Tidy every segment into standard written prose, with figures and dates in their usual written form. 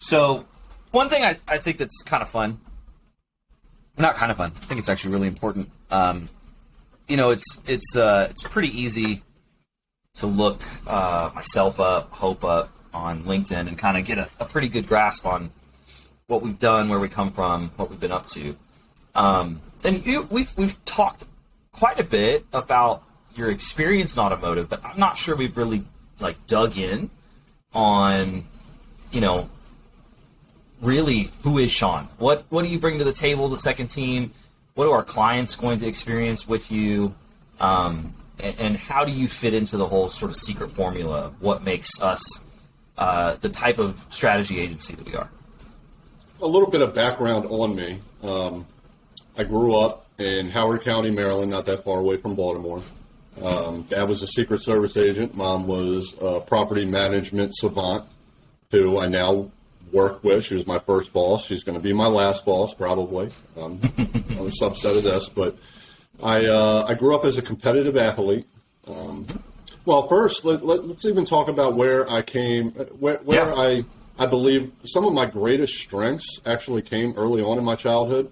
So one thing I think that's kind of fun, not kind of fun, I think it's actually really important. It's pretty easy to look myself up, Hope up on LinkedIn and kind of get a pretty good grasp on what we've done, where we come from, what we've been up to. We've talked quite a bit about your experience in automotive, but I'm not sure we've really dug in on, really who is Sean? What do you bring to the table, the second team? What are our clients going to experience with you? And how do you fit into the whole sort of secret formula of what makes us the type of strategy agency that we are? A little bit of background on me. I grew up in Howard County, Maryland, not that far away from Baltimore. Dad was a Secret Service agent. Mom was a property management savant who I now work with. She was my first boss. She's going to be my last boss, probably. I'm a subset of this. But I grew up as a competitive athlete. Well, first, let's even talk about where I came, I believe some of my greatest strengths actually came early on in my childhood.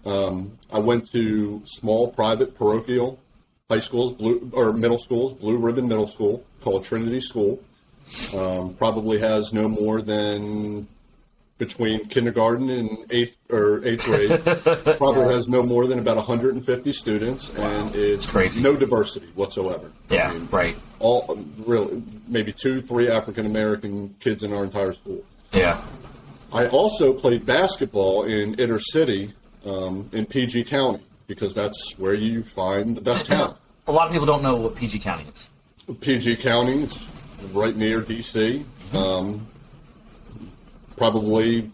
I went to small private parochial high schools, middle schools, Blue Ribbon Middle School, called Trinity School. Probably has no more than between kindergarten and eighth grade. Probably has no more than about 150 students, and it's crazy. No diversity whatsoever. Yeah, right. All really maybe 2-3 African American kids in our entire school. Yeah. I also played basketball in Inner City, in PG County, because that's where you find the best talent. A lot of people don't know what PG County is. PG County is right near D.C. Probably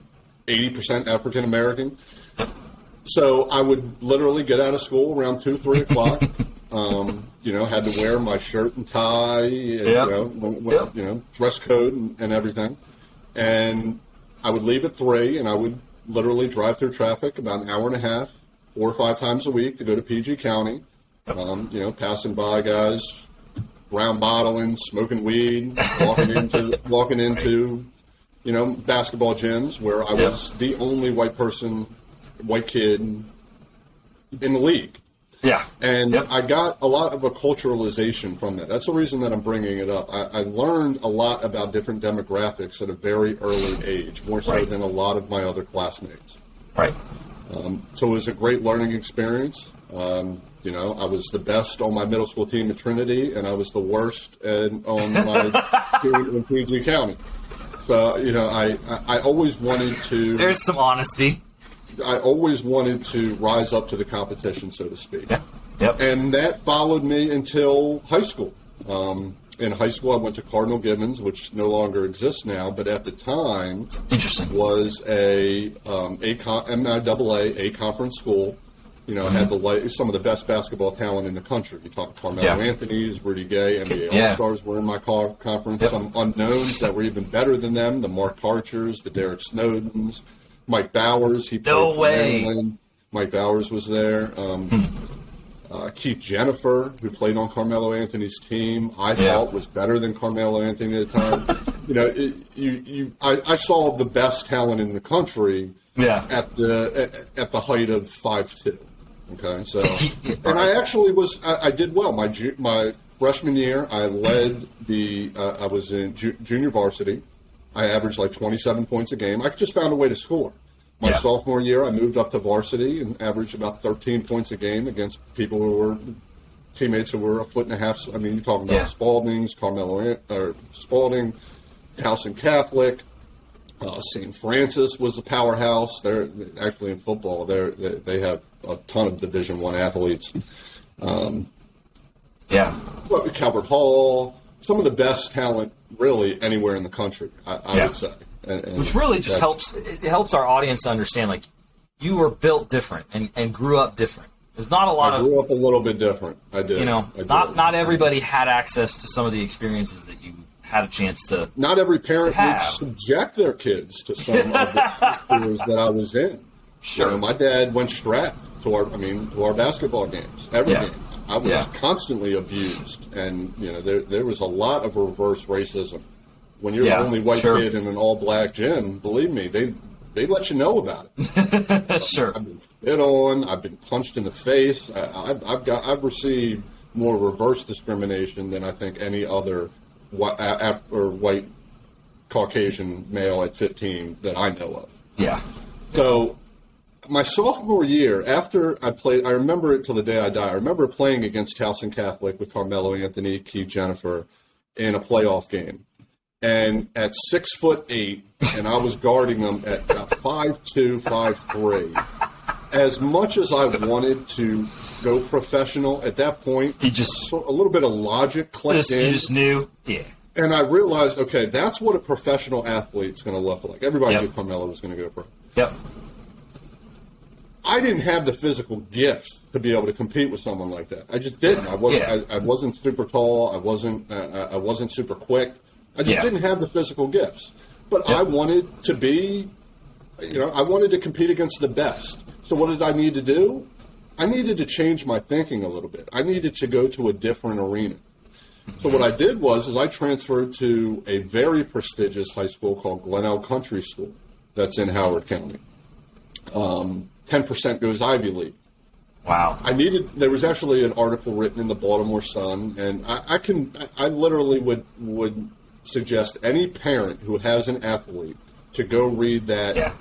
80% African American. So I would literally get out of school around 2-3 o'clock. Had to wear my shirt and tie, and, dress code and everything. And I would leave at 3, and I would literally drive through traffic about an hour and a half, 4 or 5 times a week to go to PG County. Passing by guys, brown bottling, smoking weed, walking into basketball gyms where I was the only white kid in the league. Yeah. And I got a lot of a culturalization from that. That's the reason that I'm bringing it up. I learned a lot about different demographics at a very early age, more so than a lot of my other classmates. Right. So it was a great learning experience. I was the best on my middle school team at Trinity, and I was the worst on my team in PG County. So, I always wanted to... There's some honesty. I always wanted to rise up to the competition, so to speak. Yeah. Yep. And that followed me until high school. In high school, I went to Cardinal Gibbons, which no longer exists now, but at the time was a MIAA A-conference school. Had some of the best basketball talent in the country. You talk Carmelo Anthony's, Rudy Gay, NBA All-Stars were in my conference. Yep. Some unknowns that were even better than them, the Mark Karchers, the Derek Snowdens, Mike Bowers. He played for Maryland. Mike Bowers was there. Keith Jennifer, who played on Carmelo Anthony's team, I thought was better than Carmelo Anthony at the time. I saw the best talent in the country at the height of 5'2". Okay, so and I actually I did well. My freshman year, I led I was in junior varsity. I averaged like 27 points a game. I just found a way to score. My sophomore year, I moved up to varsity and averaged about 13 points a game against people who were teammates who were a foot and a half. I mean, you're talking about Spalding's, Spalding, Towson Catholic, St. Francis was a powerhouse. They're actually in football. They have a ton of Division I athletes. Calvert Hall, some of the best talent really anywhere in the country, I would say. Which really just helps our audience to understand, you were built different and grew up different. There's not a lot I grew up a little bit different. I did. Not everybody had access to some of the experiences that you had a chance to. Not every parent would subject their kids to some of the schools that I was in. Sure. My dad went strapped to our basketball games. Every game. I was constantly abused, and there was a lot of reverse racism When you're the only white kid in an all-black gym, believe me, they let you know about it. Sure. I've been spit on. I've been punched in the face. I've received more reverse discrimination than I think any other white Caucasian male at 15 that I know of. Yeah. So my sophomore year, after I played, I remember it till the day I die. I remember playing against Towson Catholic with Carmelo Anthony, Keith Jennifer in a playoff game. And at 6'8", and I was guarding them at 5'2", 5'3". As much as I wanted to go professional at that point, you just a little bit of logic clicked in. You just knew, yeah. And I realized, okay, that's what a professional athlete's going to look like. Everybody knew Carmelo was going to go pro. Yep. I didn't have the physical gifts to be able to compete with someone like that. I just didn't. I wasn't super tall. I wasn't super quick. I just didn't have the physical gifts. But I wanted to be, I wanted to compete against the best. So what did I need to do? I needed to change my thinking a little bit. I needed to go to a different arena. So what I did was I transferred to a very prestigious high school called Glenelg Country School that's in Howard County. 10% goes Ivy League. Wow. There was actually an article written in the Baltimore Sun, and I literally would suggest any parent who has an athlete to go read that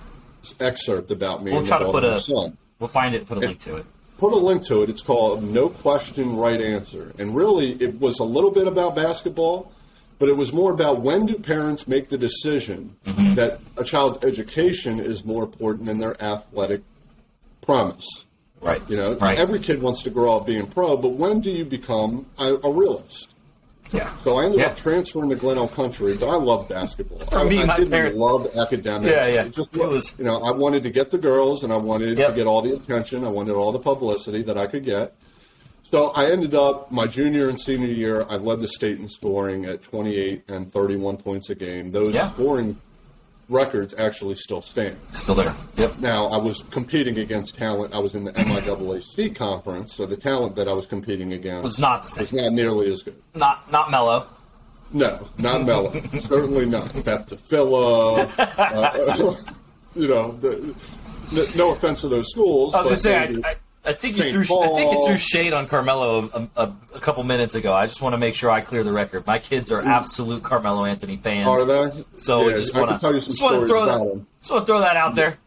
excerpt about me in the Baltimore Sun. We'll find it, put a link to it. Put a link to it. It's called No Question, Right Answer. And really, it was a little bit about basketball, but it was more about when do parents make the decision that a child's education is more important than their athletic promise. Right. Every kid wants to grow up being pro, but when do you become a realist? Yeah. So I ended up transferring to Glenelg Country, but I love basketball. I didn't love academics. Yeah. It was, I wanted to get the girls, and I wanted to get all the attention. I wanted all the publicity that I could get. So I ended up, my junior and senior year, I led the state in scoring at 28 and 31 points a game. Those scoring records actually still stand. Still there. Yep. Now, I was competing against talent. I was in the MIAAC conference, so the talent that I was competing against was not the same. Was not nearly as good. Not Mello. No, not Mello. Certainly not. Beth DeFilla. No offense to those schools. I was going to say, I think you threw shade on Carmelo a couple minutes ago. I just want to make sure I clear the record. My kids are absolute Carmelo Anthony fans. Are they? So I can tell you some stories about him. Just want to throw that out there.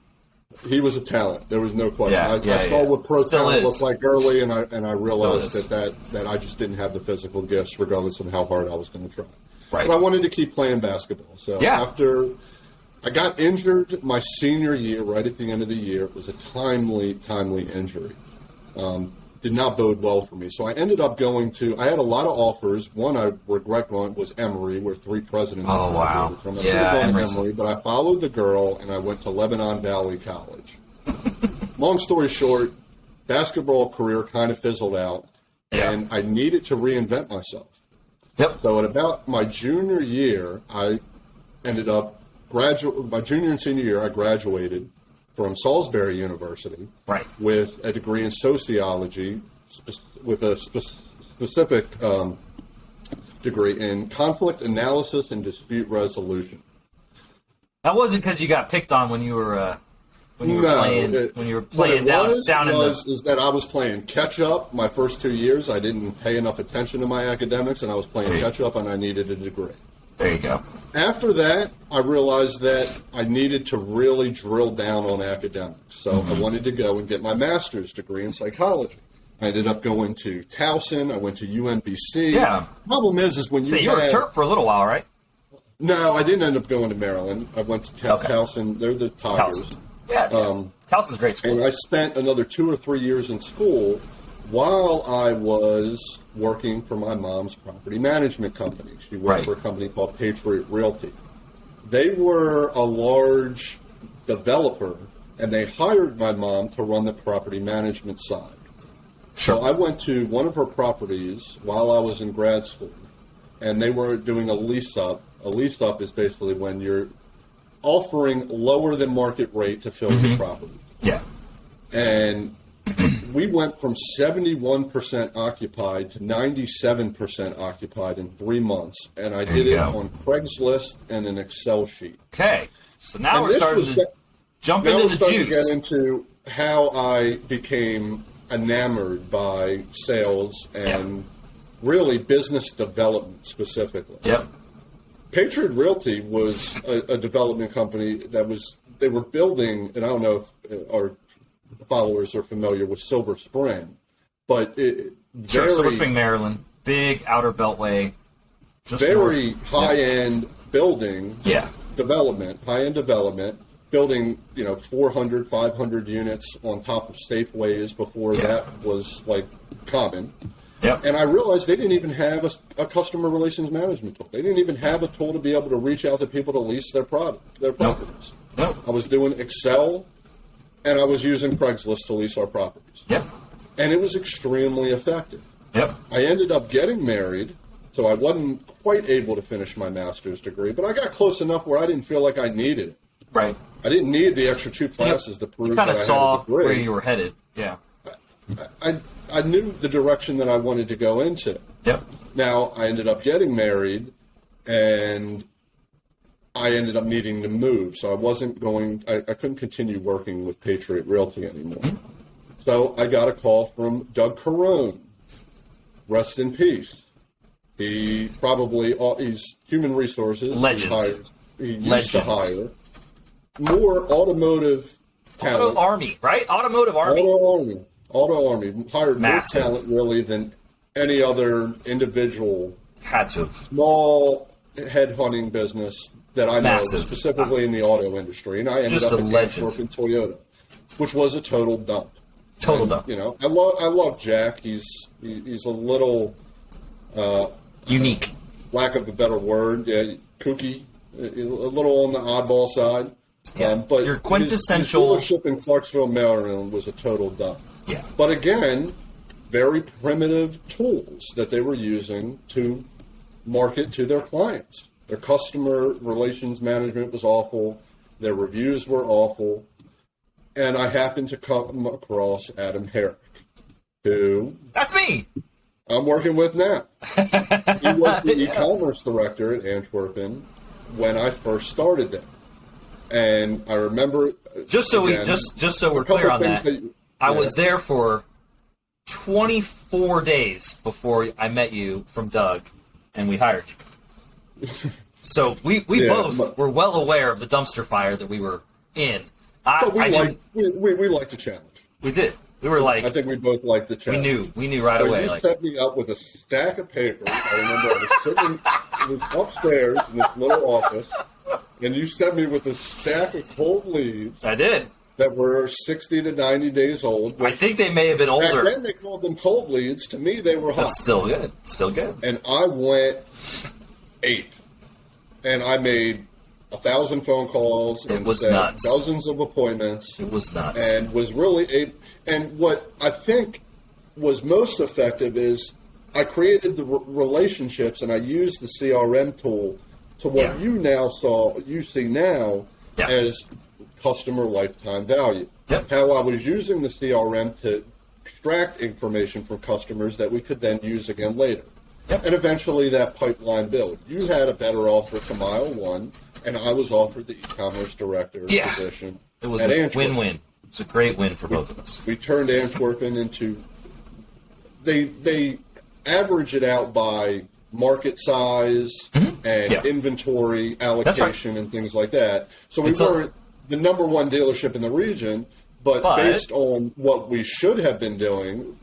He was a talent. There was no question. I saw what pro talent looked like early, and I realized that I just didn't have the physical gifts, regardless of how hard I was going to try. Right. But I wanted to keep playing basketball. So after I got injured my senior year, right at the end of the year, it was a timely injury. Did not bode well for me. So I ended up I had a lot of offers. One I regret going was Emory, where 3 presidents graduated from. I should have gone to Emory, but I followed the girl, and I went to Lebanon Valley College. Long story short, basketball career kind of fizzled out, and I needed to reinvent myself. Yep. So at about my junior year, I ended up my junior and senior year, I graduated from Salisbury University with a degree in sociology with a specific degree in conflict analysis and dispute resolution. That wasn't because you got picked on when you were playing down in the... is that I was playing catch up my first 2 years. I didn't pay enough attention to my academics, and I was playing catch up, and I needed a degree. There you go. After that, I realized that I needed to really drill down on academics. So I wanted to go and get my master's degree in psychology. I ended up going to Towson. I went to UNBC. Yeah. Problem is when you were a Terp for a little while, right? No, I didn't end up going to Maryland. I went to Towson. They're the Tigers. Towson. Yeah. Towson's a great school. And I spent another 2 or 3 years in school while I was working for my mom's property management company. She worked for a company called Patriot Realty. They were a large developer, and they hired my mom to run the property management side. Sure. So I went to one of her properties while I was in grad school, and they were doing a lease up. A lease up is basically when you're offering lower than market rate to fill the property. Yeah. And we went from 71% occupied to 97% occupied in 3 months, and I did it on Craigslist and an Excel sheet. Okay, so now we're starting to jump into the juice. To get into how I became enamored by sales and really business development specifically. Yep. Patriot Realty was a development company they were building, and I don't know if our followers are familiar with Silver Spring, but Silver Spring, Maryland, big outer beltway, just very north. high-end building development, high-end development, building 400, 500 units on top of Safeways before that was like common. Yep. And I realized they didn't even have a customer relations management tool. They didn't even have a tool to be able to reach out to people to lease their properties. Nope. I was doing Excel, and I was using Craigslist to lease our properties. Yep. And it was extremely effective. Yep. I ended up getting married, so I wasn't quite able to finish my master's degree, but I got close enough where I didn't feel like I needed it. Right. I didn't need the extra 2 classes to prove that I had a degree. You kind of saw where you were headed. Yeah. I knew the direction that I wanted to go into. Yep. Now, I ended up getting married, and I ended up needing to move, so I couldn't continue working with Patriot Realty anymore. Mm-hmm. So I got a call from Doug Carone. Rest in peace. He's human resources. Legends. He used to hire more automotive talent. Auto Army, right? Automotive Army. Auto Army hired Massive. more talent really than any other individual. Had to. Small headhunting business that I know, specifically in the auto industry. And I ended up at Antwerp and Toyota, which was a total dump. Dump. I love Jack. He's a little unique. Lack of a better word, kooky, a little on the oddball side. Yeah, but your quintessential his dealership in Clarksville, Maryland, was a total dump. Yeah. But again, very primitive tools that they were using to market to their clients. Their customer relations management was awful. Their reviews were awful. And I happened to come across Adam Herrick, who... That's me! I'm working with now. He was the e-commerce director at Antwerpen when I first started there. And I remember... Just so we're clear on that, I was there for 24 days before I met you from Doug, and we hired you. So we both were well aware of the dumpster fire that we were in. We liked the challenge. We did. We were like... I think we both liked the challenge. We knew right away. You set me up with a stack of papers. I remember I was sitting... It was upstairs in this little office, and you sent me with a stack of cold leads. I did. That were 60 to 90 days old. I think they may have been older. Back then they called them cold leads. To me, they were hot. That's still good. Still good. And I went 8. And I made 1,000 phone calls. It was nuts. Dozens of appointments. It was nuts. And was really and what I think was most effective is I created the relationships, and I used the CRM tool to what you see now as customer lifetime value. Yep. How I was using the CRM to extract information from customers that we could then use again later. Yep. And eventually that pipeline built. You had a better offer to mile one, and I was offered the e-commerce director position. It was a win-win. It's a great win for both of us. We turned Antwerpen into... They average it out by market size and inventory allocation and things like that. So we weren't the number one dealership in the region, but based on what we should have been doing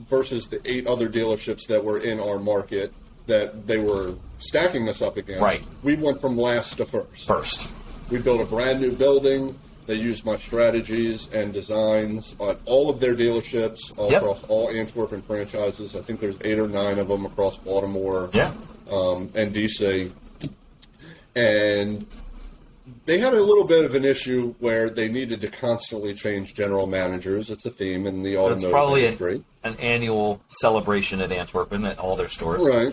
versus the 8 other dealerships that were in our market that they were stacking us up against, we went from last to first. We built a brand new building. They used my strategies and designs at all of their dealerships across all Antwerpen franchises. I think there's 8 or 9 of them across Baltimore and DC. And they had a little bit of an issue where they needed to constantly change general managers. It's a theme in the automotive industry. It's probably an annual celebration at Antwerpen at all their stores. Right.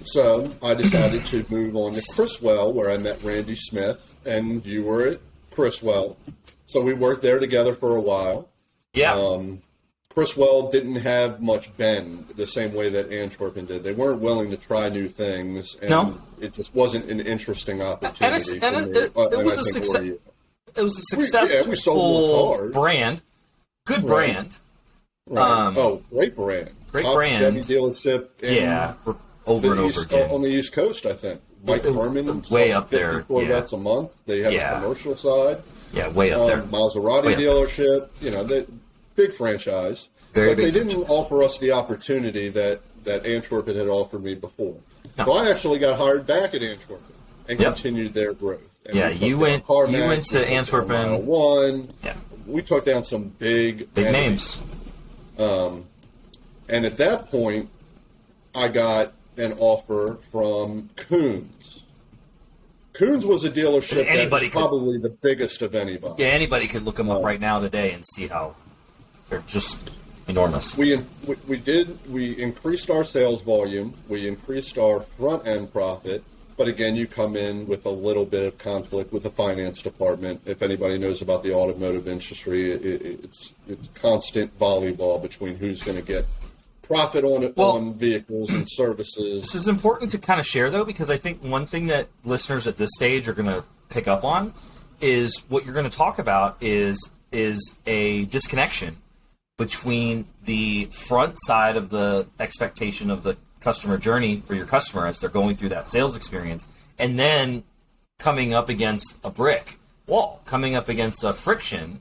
So I decided to move on to Criswell, where I met Randy Smith, and you were at Criswell. So we worked there together for a while. Yeah. Criswell didn't have much bend the same way that Antwerpen did. They weren't willing to try new things, and it just wasn't an interesting opportunity. It was a success. It was a successful brand, good brand. Right. Great brand. Great Top brand. Chevy dealership. Over and over again. On the East Coast, I think. Mike Furman, way up there. Corvettes a month. They have a commercial side. Yeah, way up there. Maserati dealership. Big franchise. But they didn't offer us the opportunity that Antwerpen had offered me before. No. So I actually got hired back at Antwerpen and continued their growth. And you went to Antwerpen. We took down some big names. And at that point, I got an offer from Koons. Koons was a dealership that was probably the biggest of anybody. Yeah, anybody could look them up right now today and see how they're just enormous. We increased our sales volume. We increased our front end profit. But again, you come in with a little bit of conflict with the finance department. If anybody knows about the automotive industry, it's constant volleyball between who's going to get profit on vehicles and services. This is important to kind of share, though, because I think one thing that listeners at this stage are going to pick up on is what you're going to talk about is a disconnection between the front side of the expectation of the customer journey for your customer as they're going through that sales experience, and then coming up against a brick wall, coming up against a friction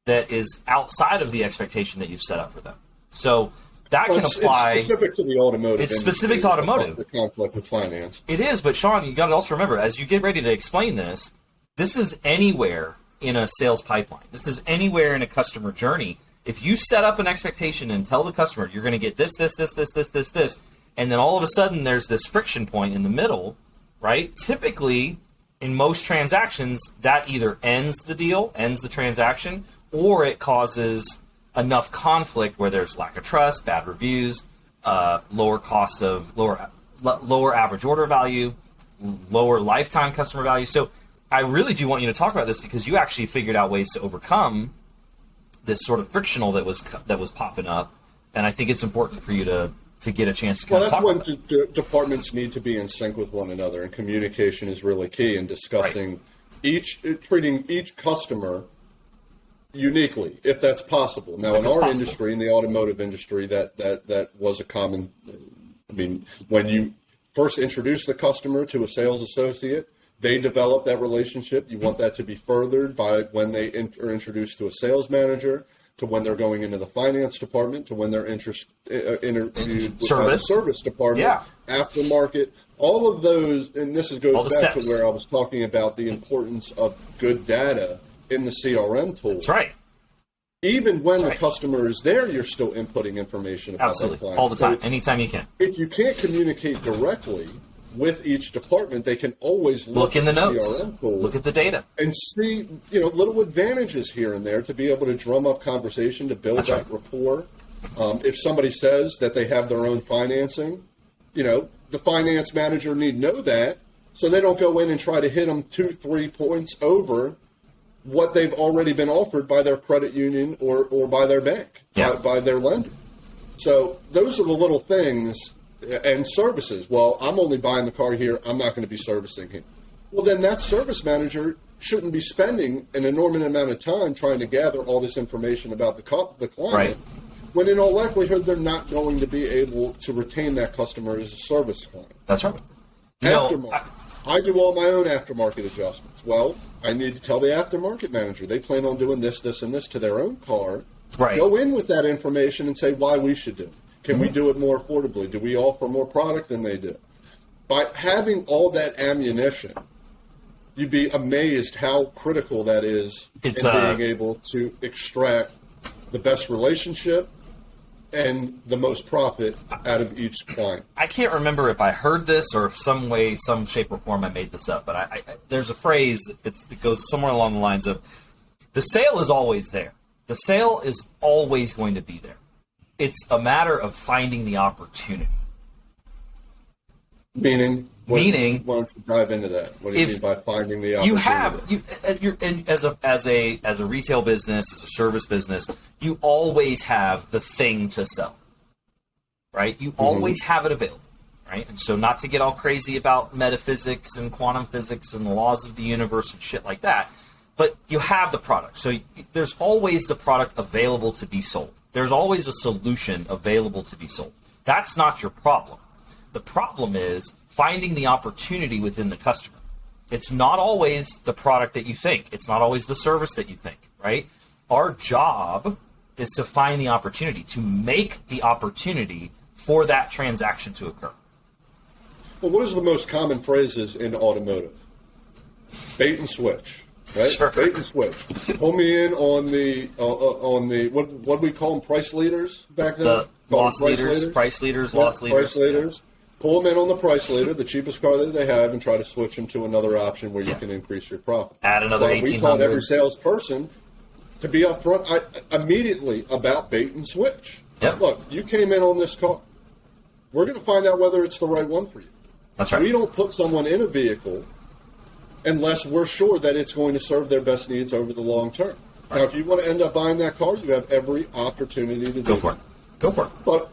that is outside of the expectation that you've set up for them. So that can apply. It's specific to the automotive. It's specific to automotive. The conflict with finance. It is, but Sean, you got to also remember, as you get ready to explain this, this is anywhere in a sales pipeline. This is anywhere in a customer journey. If you set up an expectation and tell the customer you're going to get this, and then all of a sudden there's this friction point in the middle, right? Typically, in most transactions, that either ends the deal, ends the transaction, or it causes enough conflict where there's lack of trust, bad reviews, lower average order value, lower lifetime customer value. So I really do want you to talk about this because you actually figured out ways to overcome this sort of frictional that was popping up, and I think it's important for you to get a chance to talk about it. Well, that's when departments need to be in sync with one another, and communication is really key in discussing treating each customer uniquely, if that's possible. Now, in our industry, in the automotive industry, that was a common. I mean, when you first introduce the customer to a sales associate, they develop that relationship. You want that to be furthered by when they are introduced to a sales manager, to when they're going into the finance department, to when they're interviewed with the service department, aftermarket, all of those. And this goes back to where I was talking about the importance of good data in the CRM tool. That's right. Even when the customer is there, you're still inputting information about the client. All the time, anytime you can. If you can't communicate directly with each department, they can always look in the notes, CRM tool, look at the data, and see little advantages here and there to be able to drum up conversation, to build that rapport. If somebody says that they have their own financing, the finance manager need to know that, so they don't go in and try to hit them 2-3 points over what they've already been offered by their credit union or by their bank, by their lender. So those are the little things. And services. Well, I'm only buying the car here. I'm not going to be servicing here. Well, then that service manager shouldn't be spending an enormous amount of time trying to gather all this information about the client, when in all likelihood they're not going to be able to retain that customer as a service client. That's right. Aftermarket. I do all my own aftermarket adjustments. Well, I need to tell the aftermarket manager they plan on doing this, this, and this to their own car. Right. Go in with that information and say why we should do it. Can we do it more affordably? Do we offer more product than they do? By having all that ammunition, you'd be amazed how critical that is in being able to extract the best relationship and the most profit out of each client. I can't remember if I heard this or if some way, some shape or form I made this up, but there's a phrase that goes somewhere along the lines of, the sale is always there. The sale is always going to be there. It's a matter of finding the opportunity. Meaning? Meaning, why don't you dive into that? What do you mean by finding the opportunity? As a retail business, as a service business, you always have the thing to sell, right? You always have it available, right? And so, not to get all crazy about metaphysics and quantum physics and the laws of the universe and shit like that, but you have the product. So there's always the product available to be sold. There's always a solution available to be sold. That's not your problem. The problem is finding the opportunity within the customer. It's not always the product that you think. It's not always the service that you think, right? Our job is to find the opportunity, to make the opportunity for that transaction to occur. Well, what is the most common phrases in automotive? Bait and switch, right? Sure. Bait and switch. Pull me in on the what we call them, price leaders back then? Loss leaders, price leaders, loss leaders. Price leaders. Pull them in on the price leader, the cheapest car that they have, and try to switch them to another option where you can increase your profit. Add another $1,800. We taught every salesperson to be upfront immediately about bait and switch. Yep. Look, you came in on this car. We're going to find out whether it's the right one for you. That's right. We don't put someone in a vehicle unless we're sure that it's going to serve their best needs over the long term. Right. Now, if you want to end up buying that car, you have every opportunity to go for it. Go for it. But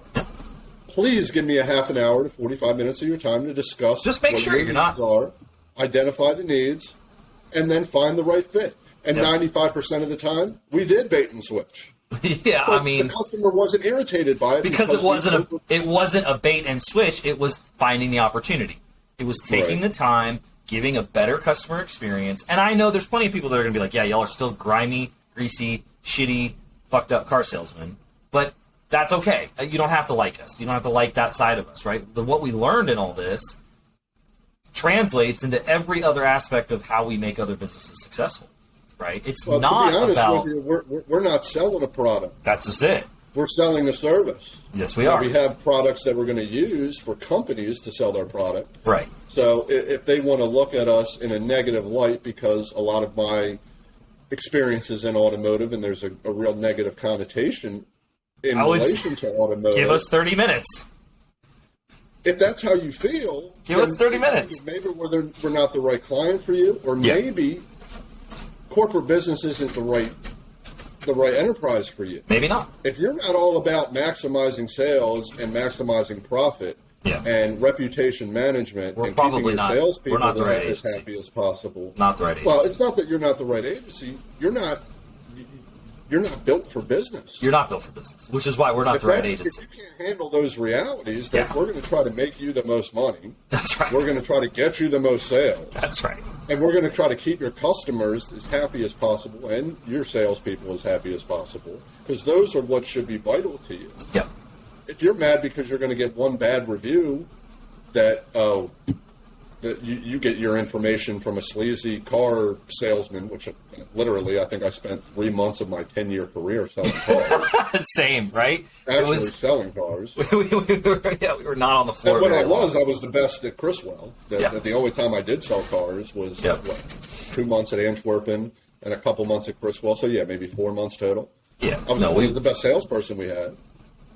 please give me a half an hour to 45 minutes of your time to discuss. Just make sure you're not. Identify the needs, and then find the right fit. And 95% of the time, we did bait and switch. Yeah, but I mean, the customer wasn't irritated by it because it wasn't a bait and switch. It was finding the opportunity. It was taking the time, giving a better customer experience. And I know there's plenty of people that are going to be like, yeah, y'all are still grimy, greasy, shitty, fucked up car salesmen. But that's okay. You don't have to like us. You don't have to like that side of us, right? What we learned in all this translates into every other aspect of how we make other businesses successful, right? It's not to be honest about... with you, we're not selling a product. That's just it. We're selling a service. Yes, we are. We have products that we're going to use for companies to sell their product. Right. So if they want to look at us in a negative light, because a lot of my experiences in automotive, and there's a real negative connotation in relation to automotive. Give us 30 minutes. If that's how you feel, give us 30 minutes. Maybe we're not the right client for you, or maybe corporate business isn't the right enterprise for you. Maybe not. If you're not all about maximizing sales and maximizing profit and reputation management and keeping your salespeople as happy as possible. Not the right agency. Well, it's not that you're not the right agency. You're not built for business. You're not built for business, which is why we're not the right agency. If you can't handle those realities, then we're going to try to make you the most money. That's right. We're going to try to get you the most sales. That's right. And we're going to try to keep your customers as happy as possible and your salespeople as happy as possible, because those are what should be vital to you. Yep. If you're mad because you're going to get one bad review that you get your information from a sleazy car salesman, which literally I think I spent 3 months of my 10-year career selling cars. Same, right? Actually selling cars. we were not on the floor. And when I was the best at Criswell. The only time I did sell cars was 2 months at Antwerpen and a couple months at Criswell. So maybe 4 months total. Yeah. I was the best salesperson we had.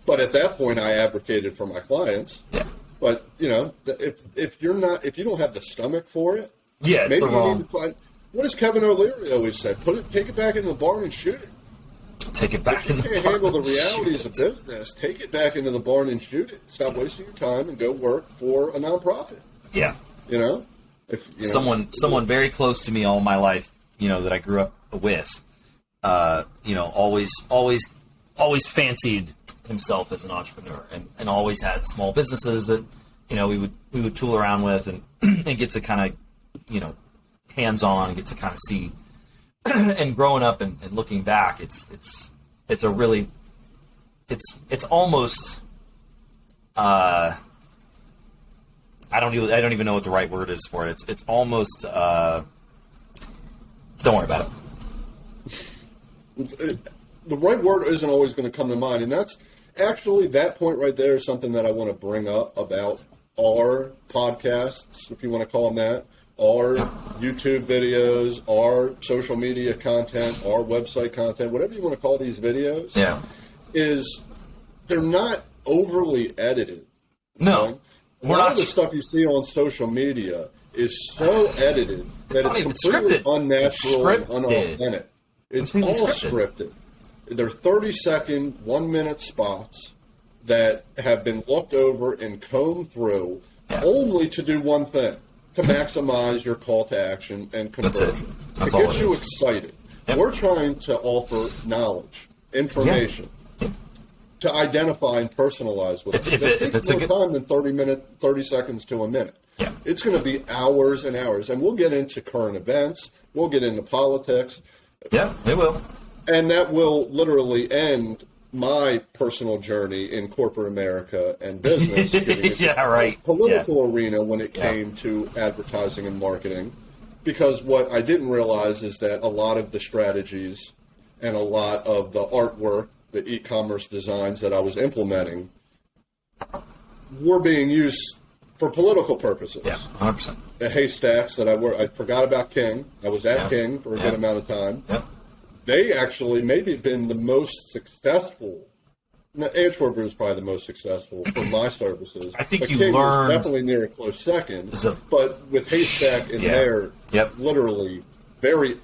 But at that point, I advocated for my clients. Yeah. But if you don't have the stomach for it, maybe you need to find. What does Kevin O'Leary always say? Take it back into the barn and shoot it. Take it back in the barn. If you can't handle the realities of business, take it back into the barn and shoot it. Stop wasting your time and go work for a nonprofit. Yeah. Someone very close to me all my life, that I grew up with, always fancied himself as an entrepreneur and always had small businesses that we would tool around with and get to kind of hands-on, get to kind of see. And growing up and looking back, it's almost I don't even know what the right word is for it. It's almost don't worry about it. The right word isn't always going to come to mind, and that's actually, that point right there is something that I want to bring up about our podcasts, if you want to call them that, our YouTube videos, our social media content, our website content, whatever you want to call these videos. Yeah. Is they're not overly edited. No. A lot of the stuff you see on social media is so edited that it's completely unnatural and unauthentic. It's all scripted. They're 30-second, 1-minute spots that have been looked over and combed through only to do one thing, to maximize your call to action and conversion. That's to get you excited. Yep. We're trying to offer knowledge, information, to identify and personalize with it. It takes more time than 30 seconds to a minute. Yeah. It's going to be hours and hours. And we'll get into current events. We'll get into politics. Yeah, it will. And that will literally end my personal journey in corporate America and business. Political arena when it came to advertising and marketing. Because what I didn't realize is that a lot of the strategies and a lot of the artwork, the e-commerce designs that I was implementing were being used for political purposes. Yeah, 100%. The Haystacks that I forgot about King. I was at King for a good amount of time. Yep. They actually maybe been the most successful. Antwerp was probably the most successful for my services. I think King was definitely near a close second. But with Haystack in there, literally very,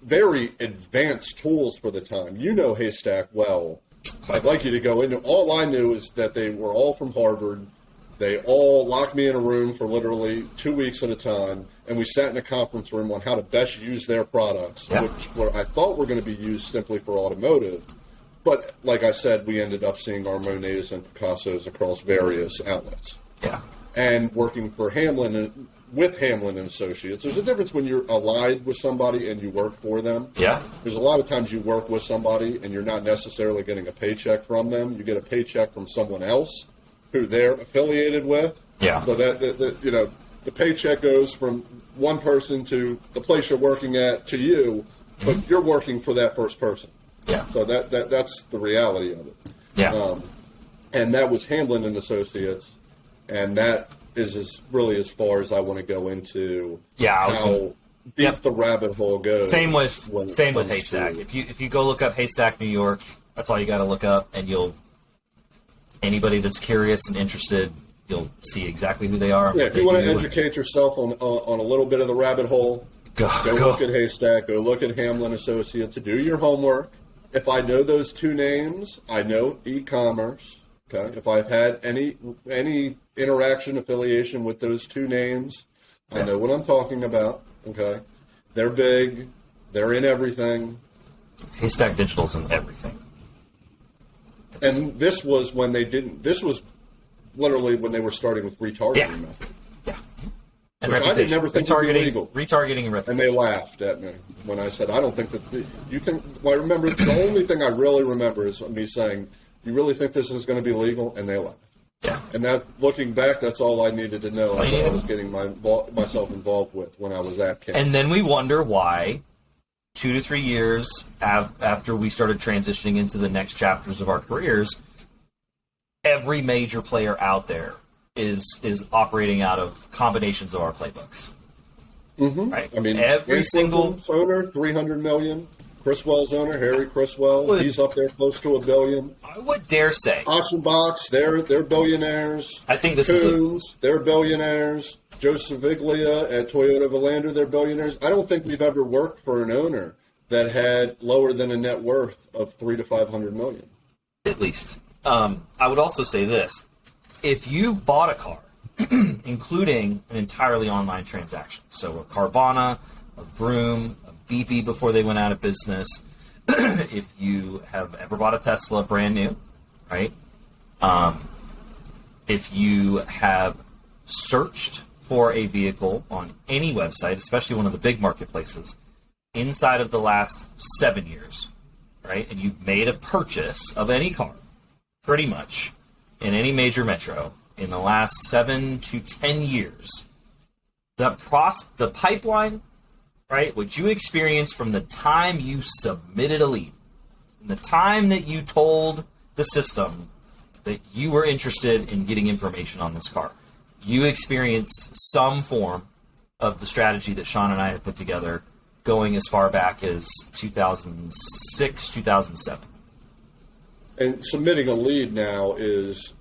very advanced tools for the time. You know Haystack well. I'd like you to go into. All I knew is that they were all from Harvard. They all locked me in a room for literally 2 weeks at a time, and we sat in a conference room on how to best use their products, which I thought were going to be used simply for automotive. But like I said, we ended up seeing our Monets and Picassos across various outlets. Yeah. And working for Hamlin with Hamlin and Associates. There's a difference when you're allied with somebody and you work for them. Yeah. There's a lot of times you work with somebody and you're not necessarily getting a paycheck from them. You get a paycheck from someone else who they're affiliated with. Yeah. So that the paycheck goes from one person to the place you're working at to you, but you're working for that first person. Yeah. So that's the reality of it. Yeah. And that was Hamlin and Associates, and that is really as far as I want to go into how deep the rabbit hole goes. Same with Haystack. If you go look up Haystack New York, that's all you got to look up, and anybody that's curious and interested, you'll see exactly who they are. Yeah, if you want to educate yourself on a little bit of the rabbit hole, go look at Haystack, go look at Hamlin Associates, do your homework. If I know those two names, I know e-commerce. Okay, if I've had any interaction, affiliation with those two names, I know what I'm talking about. Okay, they're big, they're in everything. Haystack Digital's in everything. And this was when they didn't. This was literally when they were starting with retargeting method. Yeah. And which I didn't never think would be illegal. Retargeting and reputation. And they laughed at me when I said, I don't think that you think. Well, I remember the only thing I really remember is me saying, "You really think this is going to be legal?" And they laughed. Yeah. And that, looking back, that's all I needed to know. I was getting myself involved with when I was at King. And then we wonder why 2 to 3 years after we started transitioning into the next chapters of our careers, every major player out there is operating out of combinations of our playbooks. Mm-hmm. Right? I mean, every single owner, $300 million. Criswell's owner, Harry Criswell, he's up there close to $1 billion. I would dare say. Aschenbach's, they're billionaires. I think this Coons, they're billionaires. Joe Saviglia at Toyota Valander, they're billionaires. I don't think we've ever worked for an owner that had lower than a net worth of $300 to $500 million. At least. I would also say this. If you've bought a car, including an entirely online transaction, so a Carvana, a Vroom, a Beepy before they went out of business, if you have ever bought a Tesla brand new, right? If you have searched for a vehicle on any website, especially one of the big marketplaces, inside of the last 7 years, right? And you've made a purchase of any car, pretty much, in any major metro in the last 7 to 10 years, the pipeline, right, what you experienced from the time you submitted a lead, from the time that you told the system that you were interested in getting information on this car, you experienced some form of the strategy that Sean and I had put together going as far back as 2006, 2007. And submitting a lead now is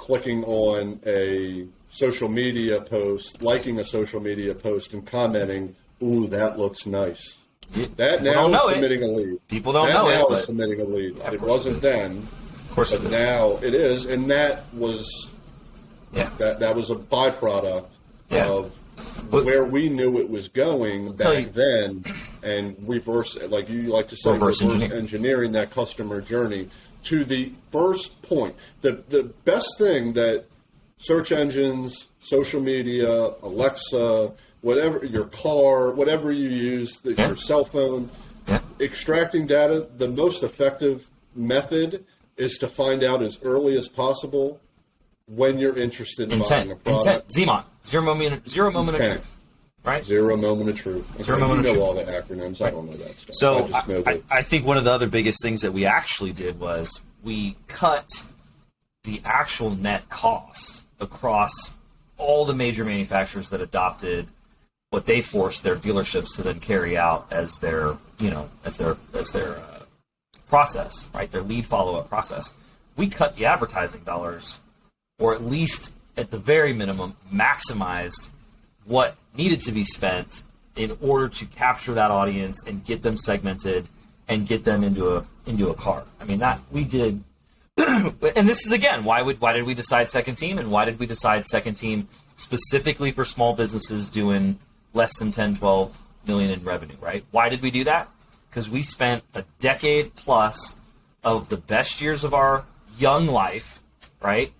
clicking on a social media post, liking a social media post, and commenting, "Ooh, that looks nice." That now is submitting a lead. People don't know it. That now is submitting a lead. Yeah, it wasn't then. Of course but it is. now it is, and that was that was a byproduct of where we knew it was going back then, and like you like to say, reverse engineering that customer journey to the first point. The best thing that search engines, social media, Alexa, whatever, your car, whatever you use, your cell phone, extracting data, the most effective method is to find out as early as possible when you're interested in buying a product. ZMOT, zero moment of truth, right? Zero moment of truth. Okay, zero moment you of know truth. all the acronyms. I don't know that stuff. So I think one of the other biggest things that we actually did was we cut the actual net cost across all the major manufacturers that adopted what they forced their dealerships to then carry out as their process, right? Their lead follow-up process. We cut the advertising dollars, or at least at the very minimum, maximized what needed to be spent in order to capture that audience and get them segmented and get them into a car. I mean, that we did. And this is, again, why did we decide second team, and why did we decide second team specifically for small businesses doing less than 10, 12 million in revenue, right? Why did we do that? Because we spent a decade plus of the best years of our young life, right,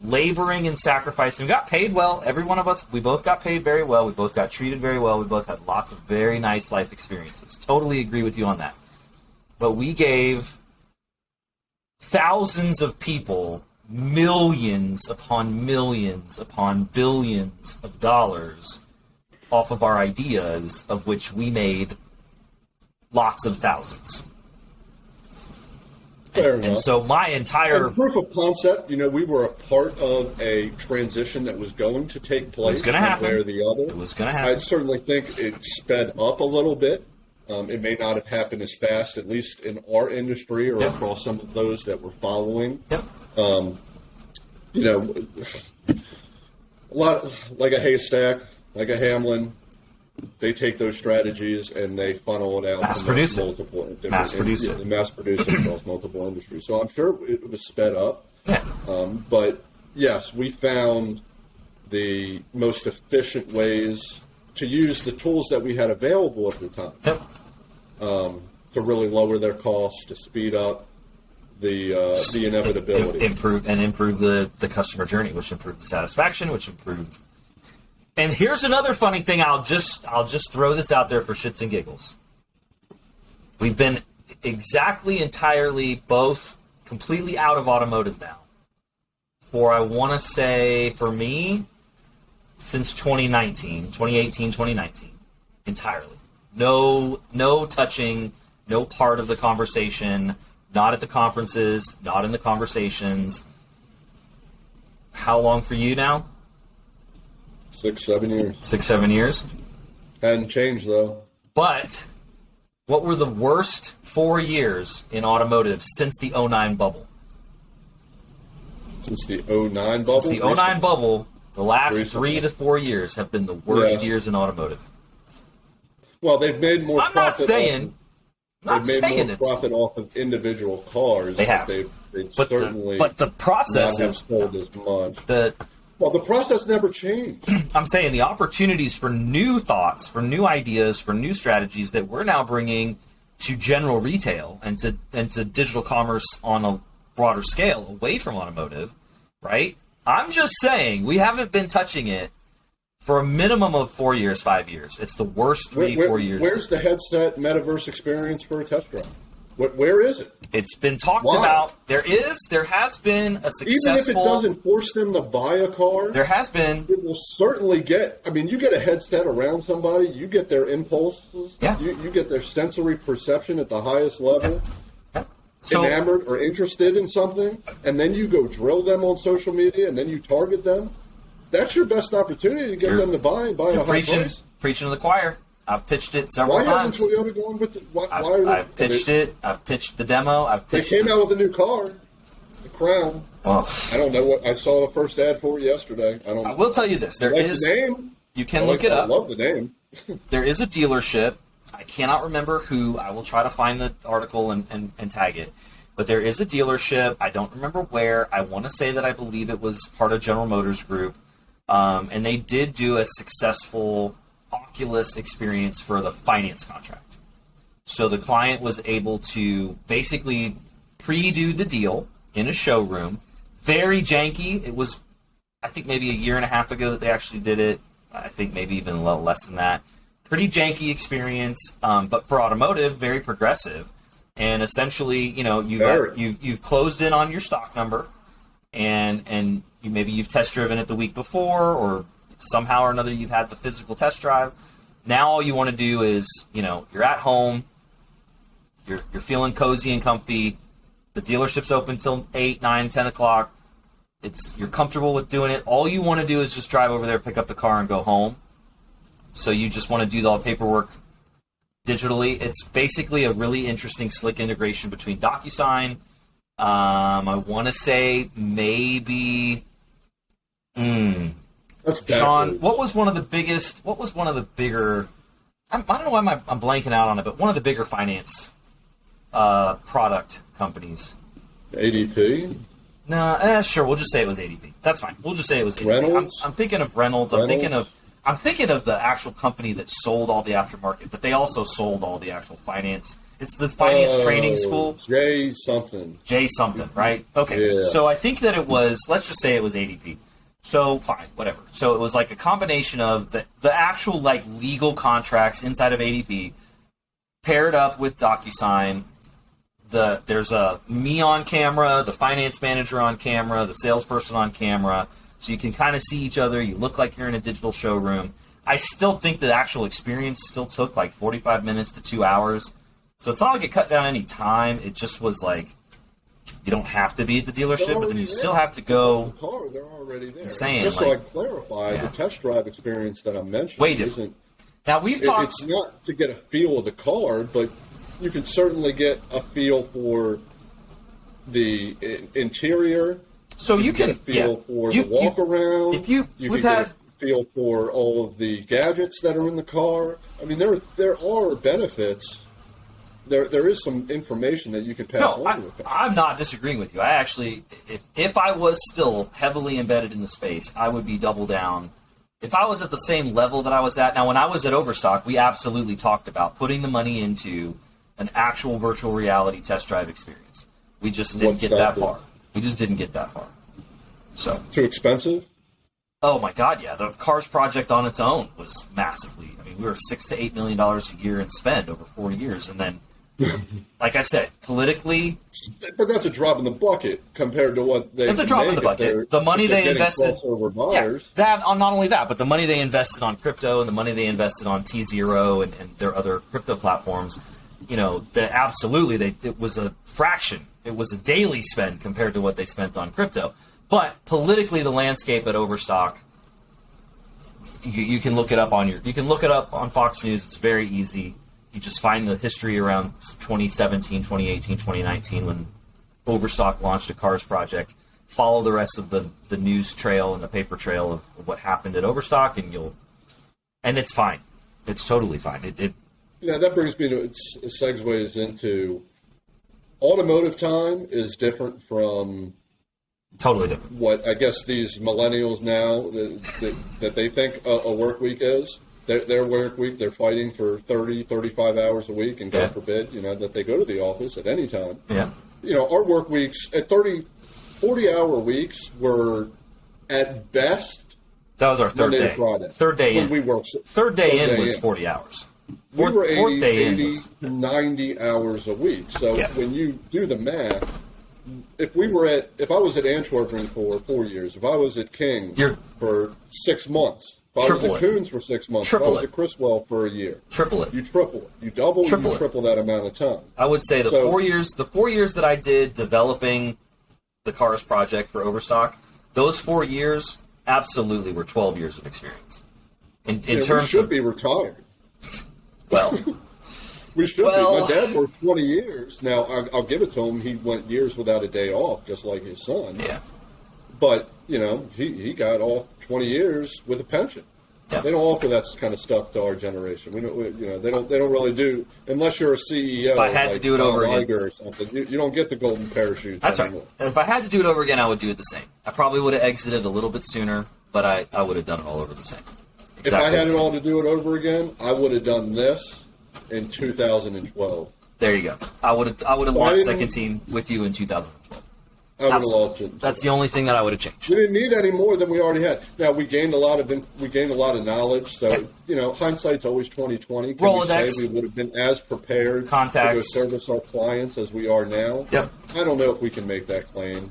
laboring and sacrificing. We got paid well. Every one of us, we both got paid very well. We both got treated very well. We both had lots of very nice life experiences. Totally agree with you on that. But we gave thousands of people millions upon billions of dollars off of our ideas, of which we made lots of thousands. And so my entire... And proof of concept, we were a part of a transition that was going to take place. It was going to happen. One way or the other. It was going to happen. I certainly think it sped up a little bit. It may not have happened as fast, at least in our industry or across some of those that we're following. A lot like a Haystack, like a Hamlin, they take those strategies and they funnel it out. Mass produce it across multiple industries. So I'm sure it was sped up. Yeah. But yes, we found the most efficient ways to use the tools that we had available at the time. To really lower their costs, to speed up the inevitability, improve the customer journey, which improved the satisfaction, which improved. And here's another funny thing. I'll just throw this out there for shits and giggles. We've been entirely both completely out of automotive now for, I want to say, for me, since 2018, 2019, entirely. No touching, no part of the conversation, not at the conferences, not in the conversations. How long for you now? 6-7 years. 6-7 years? Hadn't changed, though. But what were the worst 4 years in automotive since the 09 bubble? Since the 09 bubble? Since the 09 bubble, the last 3 to 4 years have been the worst years in automotive. Well, they've made more I'm profit. They've made more profit off of individual cars. They have. They've but certainly the process not sold as much. Well, the process never changed. I'm saying the opportunities for new thoughts, for new ideas, for new strategies that we're now bringing to general retail and to digital commerce on a broader scale away from automotive, right? I'm just saying we haven't been touching it for a minimum of 4 years, 5 years. It's the worst 4 years. Where's the headset metaverse experience for a test drive? Where is it? It's been talked about. There has been a successful... Even if it doesn't force them to buy a car... There has been... It will certainly get... I mean, you get a headset around somebody, you get their impulses, you get their sensory perception at the highest level, enamored or interested in something, and then you go drill them on social media, and then you target them. That's your best opportunity to get them to buy at a high price. Preaching to the choir. I've pitched it several times. Why hasn't Toyota gone with I've pitched it. I've pitched the demo. They came out with a new car, the Crown. Well, I don't know what I saw the first ad for it yesterday. I will tell you this: there like is the name. you can look it I up. love the name. There is a dealership. I cannot remember who. I will try to find the article and tag it. But there is a dealership. I don't remember where. I want to say that I believe it was part of General Motors Group. And they did do a successful Oculus experience for the finance contract. So the client was able to basically pre-do the deal in a showroom. Very janky. It was, I think, maybe a year and a half ago that they actually did it. I think maybe even a little less than that. Pretty janky experience, but for automotive, very progressive. And essentially, you know, you've closed in on your stock number, and maybe you've test driven it the week before, or somehow or another you've had the physical test drive. Now all you want to do is, you know, you're at home, you're feeling cozy and comfy. The dealership's open till 8, 9, 10 o'clock. You're comfortable with doing it. All you want to do is just drive over there, pick up the car, and go home. So you just want to do all the paperwork digitally. It's basically a really interesting, slick integration between DocuSign. I want to say maybe. That's Sean, what was one of the bigger? I don't know why I'm blanking out on it, but one of the bigger finance product companies. ADP. No, sure. We'll just say it was ADP. That's fine. We'll just say it was ADP. Reynolds? I'm thinking of Reynolds. I'm thinking of the actual company that sold all the aftermarket, but they also sold all the actual finance. It's the finance training school. J something, right? Okay. Yeah. So I think that it was, let's just say it was ADP. So fine, whatever. So it was like a combination of the actual like legal contracts inside of ADP paired up with DocuSign. There's a me on camera, the finance manager on camera, the salesperson on camera. So you can kind of see each other. You look like you're in a digital showroom. I still think the actual experience still took like 45 minutes to 2 hours. So it's not like it cut down any time. It just was like, you don't have to be at the dealership, but then you still have to go. The car, they're already there. Saying, just like, so I clarify, the test drive experience that I'm mentioning way different. Now we've talked. It's not to get a feel of the car, but you can certainly get a feel for the interior. So you can get a feel for the walk around. If you can get a feel for all of the gadgets that are in the car. I mean, there are benefits. There is some information that you can pass on to a customer. I'm not disagreeing with you. I actually, if I was still heavily embedded in the space, I would be double down. If I was at the same level that I was at, now when I was at Overstock, we absolutely talked about putting the money into an actual virtual reality test drive experience. We just didn't get that far. We just didn't get that far. So too expensive? Oh my God, yeah. The Cars project on its own was massively. I mean, we were $6 to $8 million a year in spend over 4 years, and then, like I said, politically. But that's a drop in the bucket compared to what they. It's a drop in the bucket. The money they invested. Yeah, that not only that, but the money they invested on crypto and the money they invested on T0 and their other crypto platforms. You know, it was a fraction. It was a daily spend compared to what they spent on crypto. But politically, the landscape at Overstock, you can look it up on Fox News. It's very easy. You just find the history around 2017, 2018, 2019 when Overstock launched a Cars project. Follow the rest of the news trail and the paper trail of what happened at Overstock, and it's fine. It's totally fine. That brings me to segues into automotive time is different from. Totally different. What I guess these millennials now that they think a work week is, their work week, they're fighting for 30, 35 hours a week, and God forbid, that they go to the office at any time. Yeah. Our work weeks at 40-hour weeks were at best. That was our third Monday day. To Friday. Third day in. We worked. Third day in was 40 hours. We were 80 was... to 90 hours a week. So when you do the math. If I was at Antwerpen for 4 years, if I was at King for 6 months, if I was at Coons for 6 months, if I was at Criswell for a year, triple it. You triple it. You double. You triple that amount of time. I would say the 4 years that I did developing the Cars project for Overstock, those 4 years absolutely were 12 years of experience. In terms we should be retired. Well. We should be. My dad worked 20 years. Now, I'll give it to him. He went years without a day off, just like his son. Yeah. But he got off 20 years with a pension. Yeah. They don't offer that kind of stuff to our generation. They don't really do, unless you're a CEO. If I had to do it over again, or something, you don't get the golden parachute. That's anymore. right. And if I had to do it over again, I would do it the same. I probably would have exited a little bit sooner, but I would have done it all over the same. Exactly if I had it all to do it over again, I would have done this in 2012. There you go. I would have launched second team with you in 2012. I would have launched it. That's the only thing that I would have changed. We didn't need any more than we already had. Now we gained a lot of knowledge. So hindsight's always 20/20. Can Rolodex. we say we would have been as prepared Contacts. to go service our clients as we are now? Yep. I don't know if we can make that claim.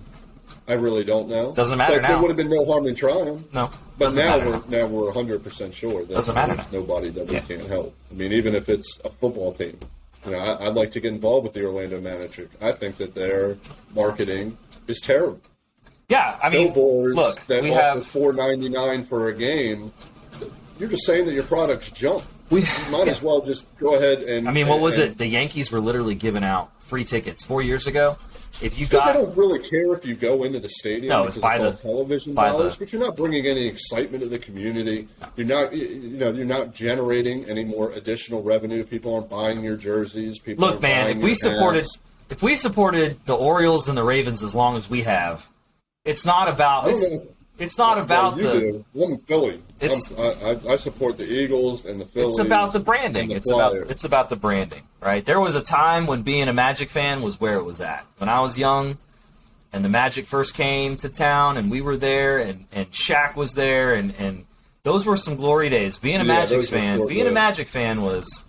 I really don't know. Doesn't matter now. There would have been no harm in trying. No. But now we're 100% sure that Doesn't matter there's now. nobody that we can't help. I mean, even if it's a football team. I'd like to get involved with the Orlando Magic. I think that their marketing is terrible. Yeah, I mean, Billboards look, that we offer have $4.99 for a game. You're just saying that your product's junk. We You might as well just go ahead and. I mean, what was it? The Yankees were literally giving out free tickets 4 years ago. If you Because got, they don't really care if you go into the stadium. No, it's by all the- television by dollars, the- but you're not bringing any excitement to the community. You're not, you're not generating any more additional revenue. People aren't buying your jerseys. People look, aren't man, buying if we your supported, hats. if we supported the Orioles and the Ravens as long as we have, it's not about. I don't know. It's not about you the. do. I'm in Philly. It's- I support the Eagles and the Phillies. It's about the branding. and the It's about the branding, right? There was a time when being a Magic fan was where it was at. When I was young, and the Magic first came to town, and we were there, and Shaq was there, and those were some glory days. Being a Magic those were fan, short-lived. being a Magic fan was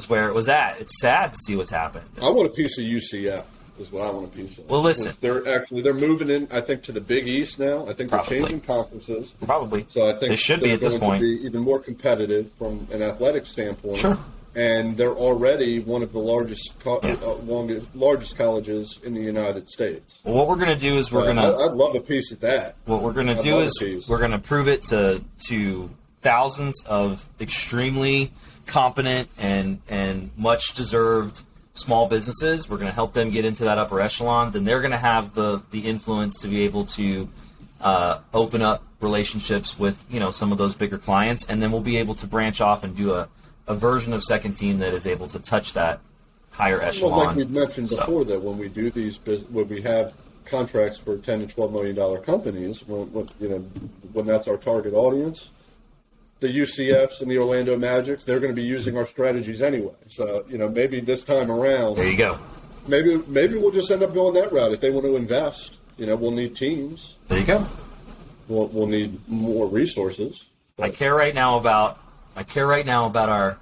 where it was at. It's sad to see what's happened. I want a piece of UCF. Is what I want a piece of. Well, listen. They're moving in. I think to the Big East now. I think they're Probably. changing conferences. Probably. So I think They should be they're at this going point. to be even more competitive from an athletic standpoint. Sure. And they're already one of the largest colleges in the United States. Well, what we're going to do is we're going to. I'd love a piece of that. What we're going to I'd do love is a piece. we're going to prove it to thousands of extremely competent and much deserved small businesses. We're going to help them get into that upper echelon. Then they're going to have the influence to be able to open up relationships with some of those bigger clients, and then we'll be able to branch off and do a version of second team that is able to touch that higher echelon. Well, like we mentioned before, that when we do when we have contracts for $10 to $12 million companies, when that's our target audience, the UCFs and the Orlando Magics, they're going to be using our strategies anyway. So maybe this time around, There you go. maybe we'll just end up going that route. If they want to invest, we'll need teams. There you go. We'll need more resources. I care right now about our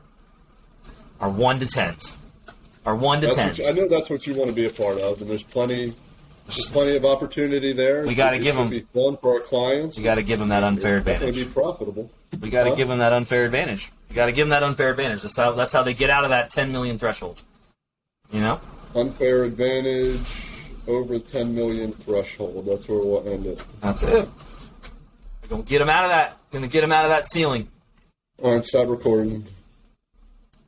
1 to 10s. Our 1 to 10s. I know that's what you want to be a part of, and there's plenty of opportunity there. We gotta give them- It should be fun for our clients. You got to give them that unfair It's going advantage. to be profitable. We got to give them that unfair advantage. You got to give them that unfair advantage. That's how they get out of that 10 million threshold. Unfair advantage over 10 million threshold. That's where we'll end it. That's it. We're gonna get them out of that. Gonna get them out of that ceiling. All right, stop recording.